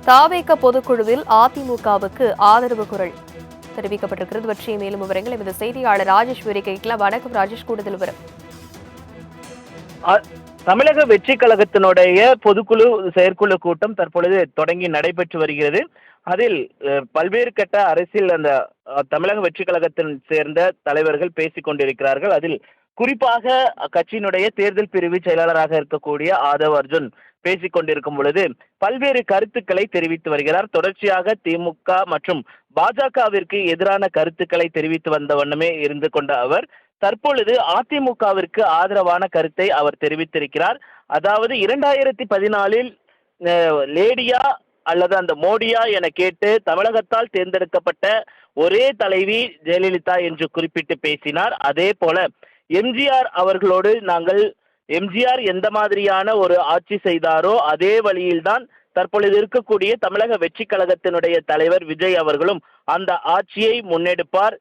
தாவேக பொதுக்குழுவில் அதிமுகவுக்கு ஆதரவு குரல் தெரிவிக்கப்பட்டிருக்கிறது. பற்றிய மேலும் விவரங்கள் எமது செய்தியாளர் ராஜேஸ்வரி கேட்கலாம். வணக்கம் ராஜேஷ், கூடுதல் விவரம். தமிழக வெற்றி கழகத்தினுடைய பொதுக்குழு செயற்குழு கூட்டம் தற்பொழுது தொடங்கி நடைபெற்று வருகிறது. அதில் பல்வேறு கட்ட அரசியல் அந்த தமிழக வெற்றி கழகத்தின் சேர்ந்த தலைவர்கள் பேசிக் கொண்டிருக்கிறார்கள். அதில் குறிப்பாக கட்சியினுடைய தேர்தல் பிரிவு செயலாளராக இருக்கக்கூடிய ஆதவ் அர்ஜுன் பேசிக் கொண்டிருக்கும் பொழுது பல்வேறு கருத்துக்களை தெரிவித்து வருகிறார். தொடர்ச்சியாக திமுக மற்றும் பாஜகவிற்கு எதிரான கருத்துக்களை தெரிவித்து வந்த வண்ணமே இருந்து கொண்ட அவர் தற்பொழுது அதிமுகவிற்கு ஆதரவான கருத்தை அவர் தெரிவித்திருக்கிறார். அதாவது 2014 லேடியா அல்லது அந்த மோடியா என கேட்டு தமிழகத்தால் தேர்ந்தெடுக்கப்பட்ட ஒரே தலைவி ஜெயலலிதா என்று குறிப்பிட்டு பேசினார். அதே போல எம்ஜிஆர் அவர்களோடு நாங்கள் எம்ஜிஆர் எந்த மாதிரியான ஒரு ஆட்சி செய்தாரோ அதே வழியில்தான் தற்பொழுது இருக்கக்கூடிய தமிழக வெற்றி கழகத்தினுடைய தலைவர் விஜய் அவர்களும் அந்த ஆட்சியை முன்னெடுப்பார்.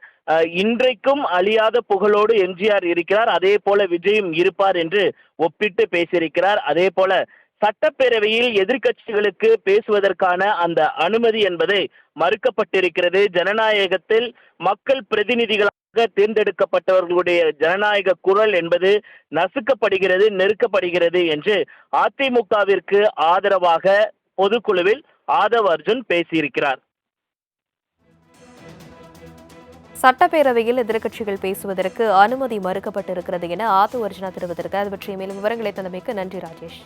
இன்றைக்கும் அழியாத புகழோடு எம்ஜிஆர் இருக்கிறார், அதே போல விஜயும் இருப்பார் என்று ஒப்பிட்டு பேசியிருக்கிறார். அதே போல சட்டப்பேரவையில் எதிர்கட்சிகளுக்கு பேசுவதற்கான அந்த அனுமதி என்பதை மறுக்கப்பட்டிருக்கிறது. ஜனநாயகத்தில் மக்கள் பிரதிநிதிகளாக தேர்ந்தெடுக்கப்பட்டவர்களுடைய ஜனநாயக குரல் என்பது நசுக்கப்படுகிறது, நெருக்கப்படுகிறது என்று அதிமுகவிற்கு ஆதரவாக பொதுக்குழுவில் ஆதவ் அர்ஜுன் பேசியிருக்கிறார். சட்டப்பேரவையில் எதிர்க்கட்சிகள் பேசுவதற்கு அனுமதி மறுக்கப்பட்டிருக்கிறது என ஆதவ் அர்ஜுனா தெரிவித்திருக்கிறார். அது பற்றிய மேலும் விவரங்களை தந்தமைக்கு நன்றி ராஜேஷ்.